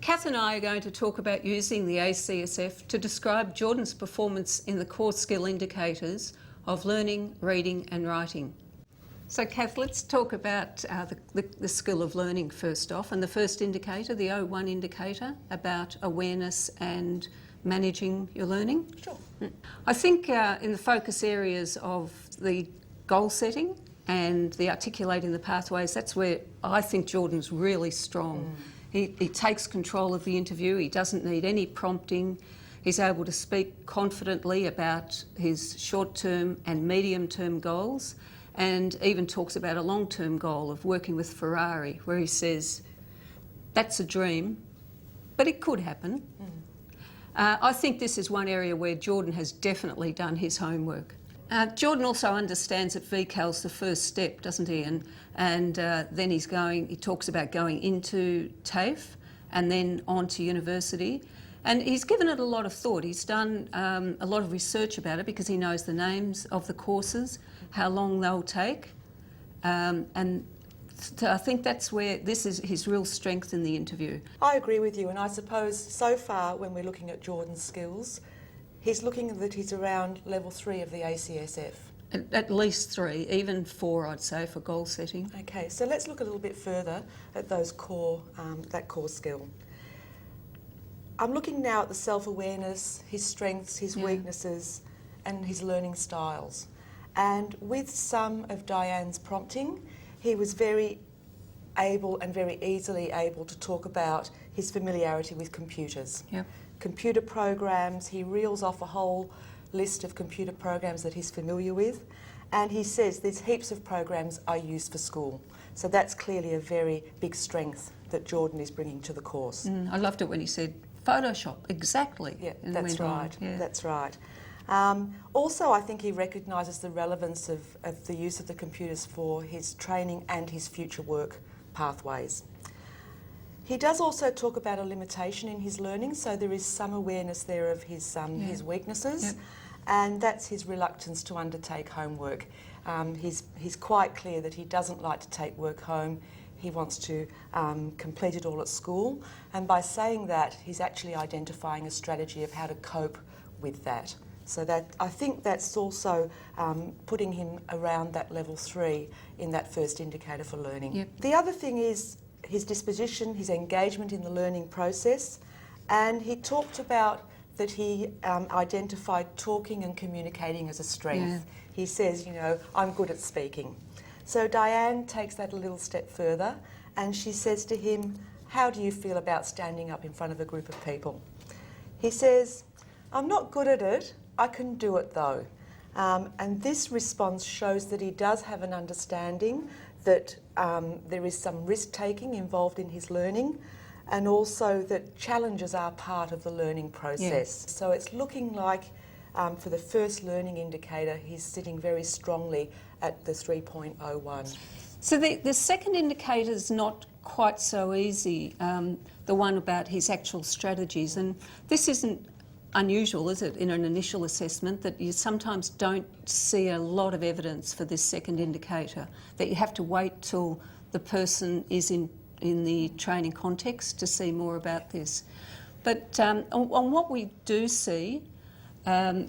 Kath and I are going to talk about using the ACSF to describe Jordan's performance in the core skill indicators of learning, reading and writing. So Kath, let's talk about the skill of learning first off, and the first indicator, the O1 indicator, about awareness and managing your learning. Sure. I think in the focus areas of the goal setting and the articulating the pathways, that's where I think Jordan's really strong. He takes control of the interview, he doesn't need any prompting, he's able to speak confidently about his short-term and medium-term goals, and even talks about a long-term goal of working with Ferrari, where he says, that's a dream, but it could happen. I think this is one area where Jordan has definitely done his homework. Jordan also understands that VCAL's the first step, doesn't he? And then he talks about going into TAFE and then on to university. And he's given it a lot of thought. He's done a lot of research about it because he knows the names of the courses, how long they'll take. And so I think that's where this is his real strength in the interview. I agree with you, and I suppose so far when we're looking at Jordan's skills, he's looking that he's around level 3 of the ACSF. At least 3, even 4 I'd say for goal setting. Okay, so let's look a little bit further at those core, that core skill. I'm looking now at the self-awareness, his strengths, his weaknesses and his learning styles. And with some of Diane's prompting, he was very able and very easily able to talk about his familiarity with computers. Yep. Computer programs, he reels off a whole list of computer programs that he's familiar with, and he says there's heaps of programs I use for school. So that's clearly a very big strength that Jordan is bringing to the course. I loved it when he said Photoshop, exactly. Yeah, and that's right, that's right. Also, I think he recognises the relevance of the use of the computers for his training and his future work pathways. He does also talk about a limitation in his learning, so there is some awareness there of his weaknesses, and that's his reluctance to undertake homework. He's quite clear that he doesn't like to take work home. He wants to complete it all at school, and by saying that, he's actually identifying a strategy of how to cope with that. So that I think that's also putting him around that level 3 in that first indicator for learning. Yep. The other thing is his disposition, his engagement in the learning process, and he talked about that he identified talking and communicating as a strength. Yeah. He says, you know, I'm good at speaking. So Diane takes that a little step further and she says to him, how do you feel about standing up in front of a group of people? He says, I'm not good at it, I can do it though. And this response shows that he does have an understanding that there is some risk-taking involved in his learning, and also that challenges are part of the learning process. So it's looking like for the first learning indicator, he's sitting very strongly at the 3.01. So the second indicator is not quite so easy, the one about his actual strategies. And this isn't unusual, is it, in an initial assessment, that you sometimes don't see a lot of evidence for this second indicator, that you have to wait till the person is in the training context to see more about this. But on what we do see, I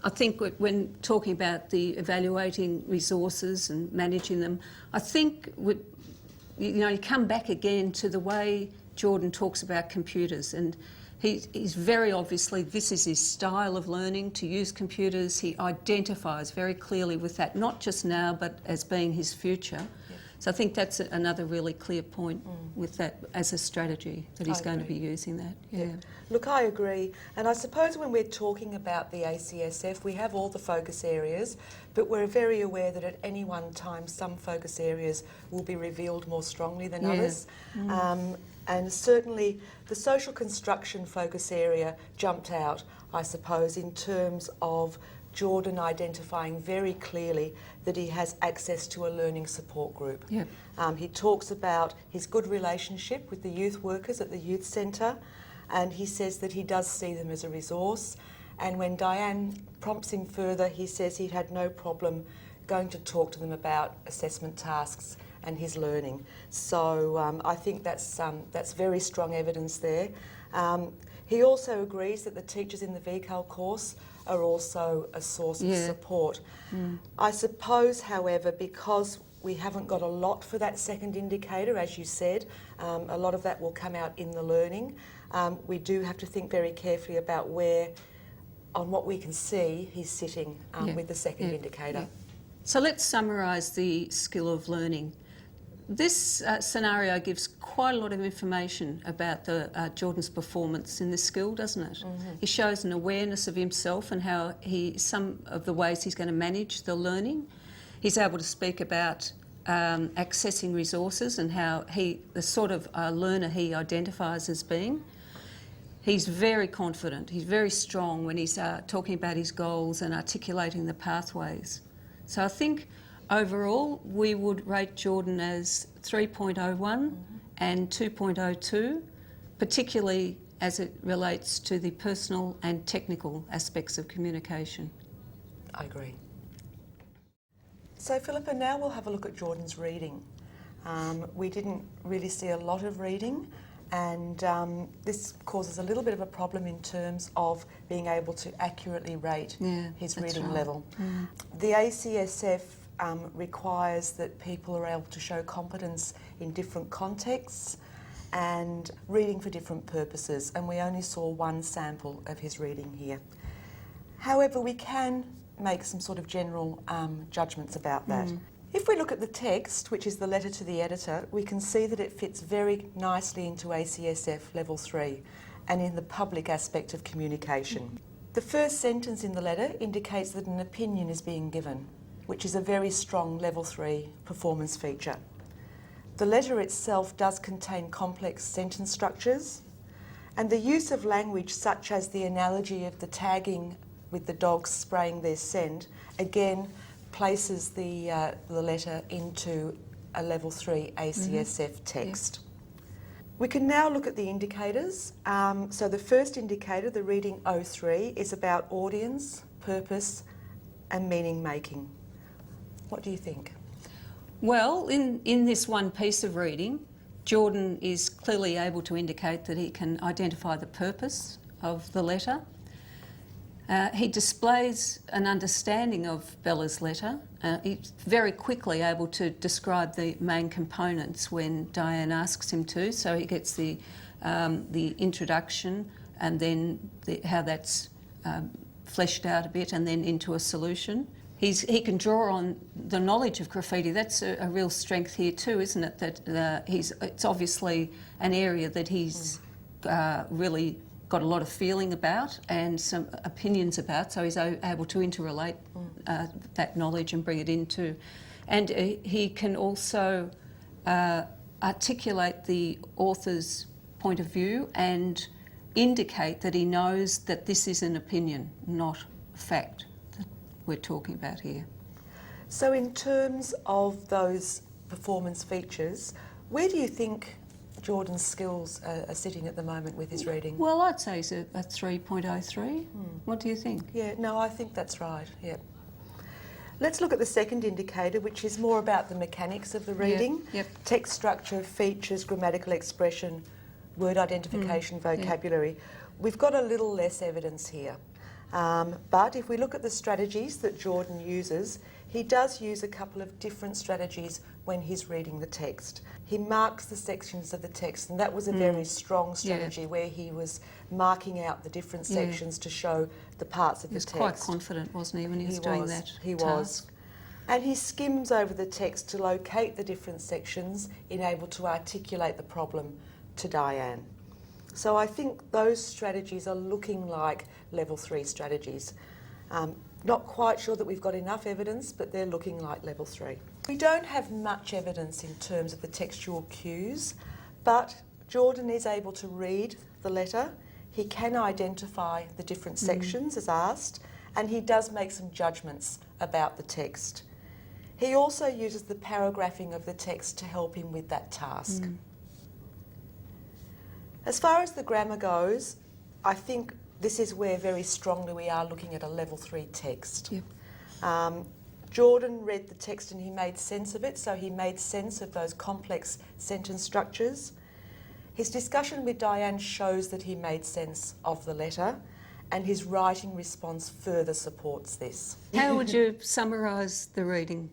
think when talking about the evaluating resources and managing them, I think you come back again to the way Jordan talks about computers, and he's very obviously, this is his style of learning, to use computers. He identifies very clearly with that, not just now, but as being his future. Yeah. So I think that's another really clear point with that as a strategy, that he's going to be using that. Yeah. Look, I agree. And I suppose when we're talking about the ACSF, we have all the focus areas, but we're very aware that at any one time some focus areas will be revealed more strongly than others. And certainly the social construction focus area jumped out, I suppose, in terms of Jordan identifying very clearly that he has access to a learning support group. Yep. He talks about his good relationship with the youth workers at the youth centre, and he says that he does see them as a resource. And when Diane prompts him further, he says he'd had no problem going to talk to them about assessment tasks and his learning. So I think that's very strong evidence there. He also agrees that the teachers in the VCAL course are also a source of support. I suppose, however, because we haven't got a lot for that second indicator, as you said, a lot of that will come out in the learning. We do have to think very carefully about where, on what we can see, he's sitting with the second indicator. Yeah. So let's summarise the skill of learning. This scenario gives quite a lot of information about Jordan's performance in this skill, doesn't it? He shows an awareness of himself and how some of the ways he's going to manage the learning. He's able to speak about accessing resources and how the sort of learner he identifies as being. He's very confident, he's very strong when he's talking about his goals and articulating the pathways. So I think overall we would rate Jordan as 3.01 and 2.02, particularly as it relates to the personal and technical aspects of communication. I agree. So Philippa, now we'll have a look at Jordan's reading. We didn't really see a lot of reading, and this causes a little bit of a problem in terms of being able to accurately rate his reading level. The ACSF requires that people are able to show competence in different contexts and reading for different purposes, and we only saw one sample of his reading here. However, we can make some sort of general judgments about that. If we look at the text, which is the letter to the editor, we can see that it fits very nicely into ACSF Level 3 and in the public aspect of communication. The first sentence in the letter indicates that an opinion is being given, which is a very strong Level 3 performance feature. The letter itself does contain complex sentence structures, and the use of language such as the analogy of the tagging with the dogs spraying their scent, again places the letter into a Level 3 ACSF text. We can now look at the indicators. So the first indicator, the reading 03, is about audience, purpose and meaning making. What do you think? Well, in this one piece of reading, Jordan is clearly able to indicate that he can identify the purpose of the letter. He displays an understanding of Bella's letter. He's very quickly able to describe the main components when Diane asks him to. So he gets the introduction and then how that's fleshed out a bit and then into a solution. He can draw on the knowledge of graffiti. That's a real strength here too, isn't it? That it's obviously an area that he's really got a lot of feeling about and some opinions about, so he's able to interrelate that knowledge and bring it into. And he can also articulate the author's point of view and indicate that he knows that this is an opinion, not a fact that we're talking about here. So in terms of those performance features, where do you think Jordan's skills are sitting at the moment with his reading? Well, I'd say he's a 3.03. What do you think? Yeah, no, I think that's right, yeah. Let's look at the second indicator, which is more about the mechanics of the reading. Text structure, features, grammatical expression, word identification, vocabulary. We've got a little less evidence here. But if we look at the strategies that Jordan uses, he does use a couple of different strategies when he's reading the text. He marks the sections of the text, and that was a very strong strategy where he was marking out the different sections to show the parts of the text. He was quite confident, wasn't he, when he was doing that task? He was. And he skims over the text to locate the different sections and able to articulate the problem to Diane. So I think those strategies are looking like Level 3 strategies. Not quite sure that we've got enough evidence, but they're looking like Level 3. We don't have much evidence in terms of the textual cues, but Jordan is able to read the letter. He can identify the different sections as asked, and he does make some judgments about the text. He also uses the paragraphing of the text to help him with that task. As far as the grammar goes, I think this is where very strongly we are looking at a Level 3 text. Jordan read the text and he made sense of it, so he made sense of those complex sentence structures. His discussion with Diane shows that he made sense of the letter, and his writing response further supports this. How would you summarise the reading?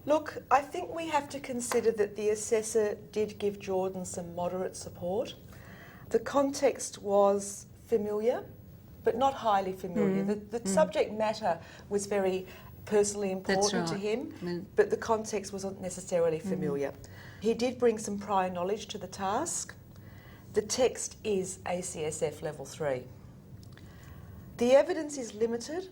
Look, I think we have to consider that the assessor did give Jordan some moderate support. The context was familiar, but not highly familiar. The subject matter was very personally important to him, but the context wasn't necessarily familiar. He did bring some prior knowledge to the task. The text is ACSF level 3. The evidence is limited.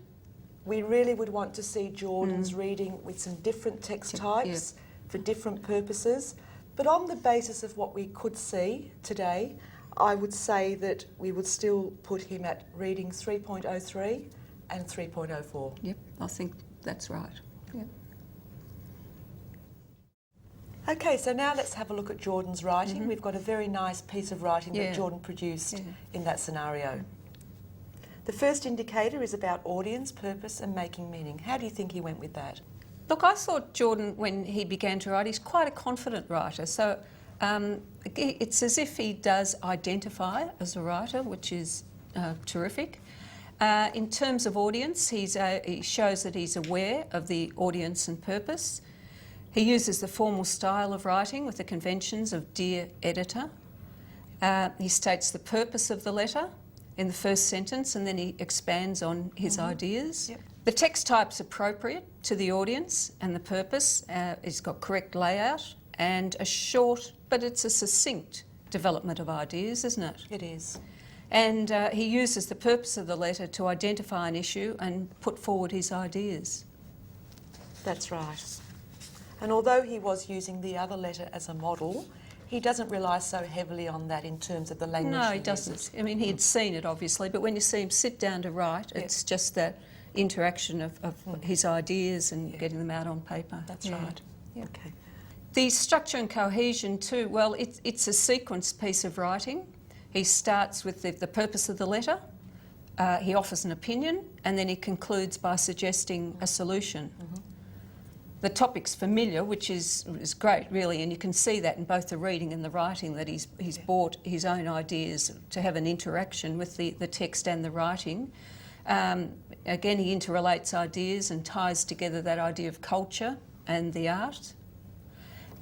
We really would want to see Jordan's reading with some different text types for different purposes. But on the basis of what we could see today, I would say that we would still put him at reading 3.03 and 3.04. Yep, I think that's right. Yep. Okay, so now let's have a look at Jordan's writing. We've got a very nice piece of writing that Jordan produced in that scenario. The first indicator is about audience, purpose and making meaning. How do you think he went with that? Look, I thought Jordan, when he began to write, he's quite a confident writer. So it's as if he does identify as a writer, which is terrific. In terms of audience, he shows that he's aware of the audience and purpose. He uses the formal style of writing with the conventions of Dear Editor. He states the purpose of the letter in the first sentence, and then he expands on his ideas. Yep. The text type's appropriate to the audience and the purpose. It's got correct layout and a short, but it's a succinct development of ideas, isn't it? It is. And he uses the purpose of the letter to identify an issue and put forward his ideas. That's right. And although he was using the other letter as a model, he doesn't rely so heavily on that in terms of the language. No, he doesn't. I mean, he'd seen it, obviously, but when you see him sit down to write, it's just that interaction of his ideas and getting them out on paper. That's right. Yeah. Okay. The structure and cohesion too, well, it's a sequence piece of writing. He starts with the purpose of the letter, he offers an opinion, and then he concludes by suggesting a solution. The topic's familiar, which is great, really, and you can see that in both the reading and the writing, that he's brought his own ideas to have an interaction with the text and the writing. Again, he interrelates ideas and ties together that idea of culture and the art.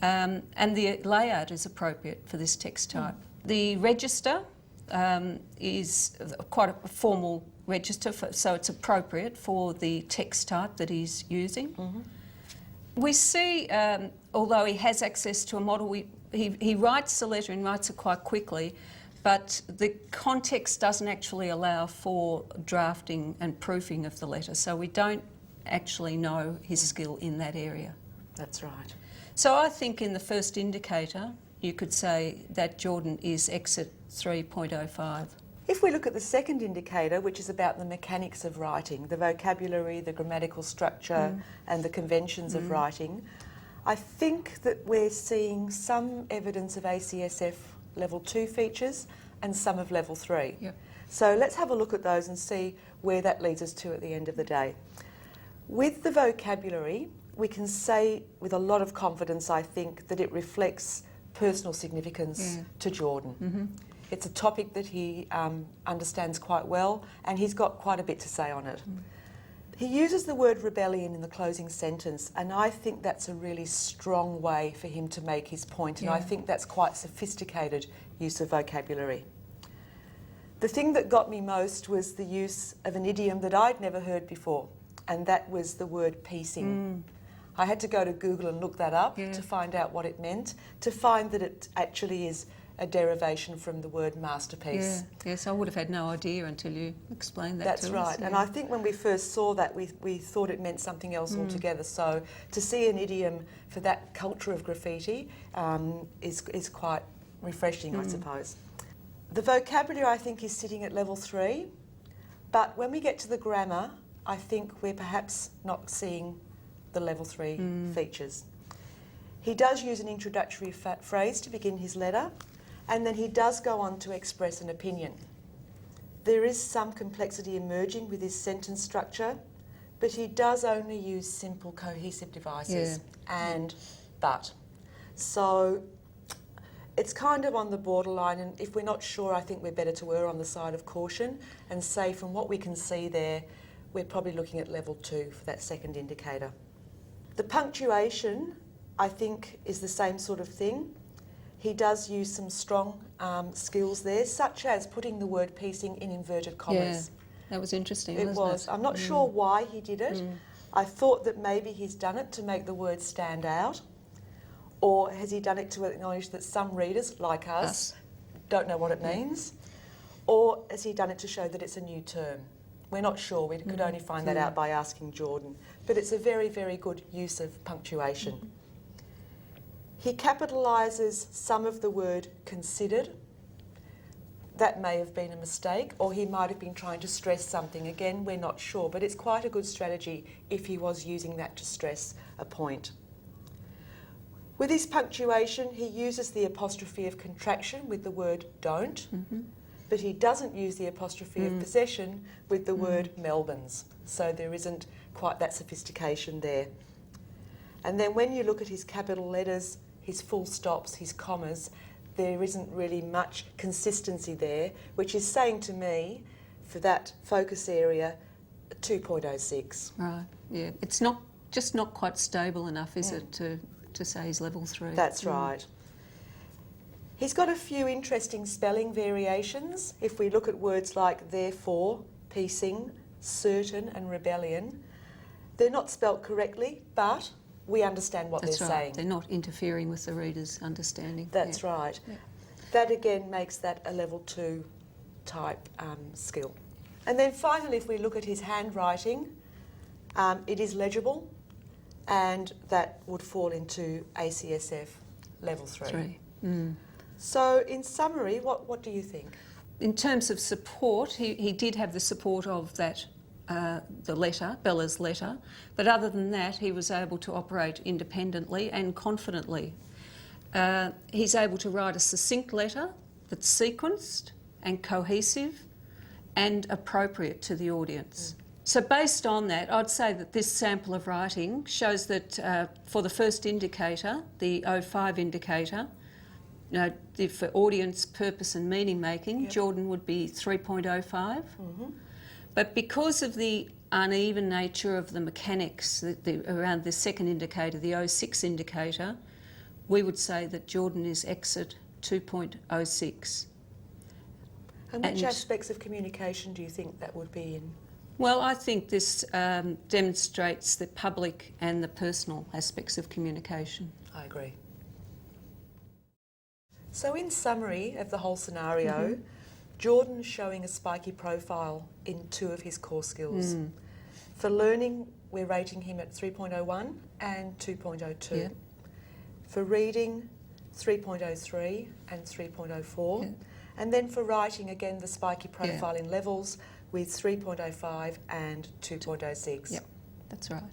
And the layout is appropriate for this text type. The register is quite a formal register, so it's appropriate for the text type that he's using. We see, although he has access to a model, he writes the letter and writes it quite quickly, but the context doesn't actually allow for drafting and proofing of the letter, so we don't actually know his skill in that area. That's right. So I think in the first indicator, you could say that Jordan is exit 3.05. If we look at the second indicator, which is about the mechanics of writing, the vocabulary, the grammatical structure and the conventions of writing, I think that we're seeing some evidence of ACSF level 2 features and some of level 3. Yep. So let's have a look at those and see where that leads us to at the end of the day. With the vocabulary, we can say with a lot of confidence, I think, that it reflects personal significance to Jordan. It's a topic that he understands quite well, and he's got quite a bit to say on it. He uses the word rebellion in the closing sentence, and I think that's a really strong way for him to make his point, and I think that's quite sophisticated use of vocabulary. The thing that got me most was the use of an idiom that I'd never heard before, and that was the word piecing. I had to go to Google and look that up to find out what it meant, to find that it actually is a derivation from the word masterpiece. Yes, I would have had no idea until you explained that That's to us. right. And I think when we first saw that, we thought it meant something else altogether. So to see an idiom for that culture of graffiti is quite refreshing, I suppose. The vocabulary, I think, is sitting at level 3. But when we get to the grammar, I think we're perhaps not seeing the level 3 features. He does use an introductory phrase to begin his letter, and then he does go on to express an opinion. There is some complexity emerging with his sentence structure. but he does only use simple cohesive devices and but. So it's kind of on the borderline, and if we're not sure, I think we're better to err on the side of caution and say from what we can see there, we're probably looking at level 2 for that second indicator. The punctuation, I think, is the same sort of thing. He does use some strong skills there, such as putting the word piecing in inverted commas. Yeah, that was interesting, It wasn't was. it? I'm not sure why he did it. I thought that maybe he's done it to make the word stand out, or has he done it to acknowledge that some readers, like us, don't know what it means, or has he done it to show that it's a new term? We're not sure. We could only find that out by asking Jordan. But it's a very, very good use of punctuation. He capitalises some of the word considered. That may have been a mistake, or he might have been trying to stress something. Again, we're not sure, but it's quite a good strategy if he was using that to stress a point. With his punctuation, he uses the apostrophe of contraction with the word don't, but he doesn't use the apostrophe of possession with the word Melbourne's. So there isn't quite that sophistication there. And then when you look at his capital letters, his full stops, his commas, there isn't really much consistency there, which is saying to me, for that focus area, 2.06. Right, yeah. It's not quite stable enough, is it, to say he's level 3? That's right. He's got a few interesting spelling variations. If we look at words like therefore, piecing, certain and rebellion, they're not spelt correctly, but we understand what they're saying. They're not interfering with the reader's understanding. That's right. Yeah. That again makes that a level 2 type skill. And then finally, if we look at his handwriting, it is legible, and that would fall into ACSF level 3. So in summary, what do you think? In terms of support, he did have the support of that the letter, Bella's letter, but other than that he was able to operate independently and confidently. He's able to write a succinct letter that's sequenced and cohesive and appropriate to the audience. So based on that, I'd say that this sample of writing shows that for the first indicator, the 05 indicator, for audience purpose and meaning making, Jordan would be 3.05. But because of the uneven nature of the mechanics around the second indicator, the 06 indicator, we would say that Jordan is exit 2.06. And which aspects of communication do you think that would be in? Well, I think this demonstrates the public and the personal aspects of communication. I agree. So in summary of the whole scenario, Jordan's showing a spiky profile in 2 of his core skills. For learning, we're rating him at 3.01 and 2.02. For reading, 3.03 and 3.04. And then for writing, again, the spiky profile in levels with 3.05 and 2.06. Yep, that's right.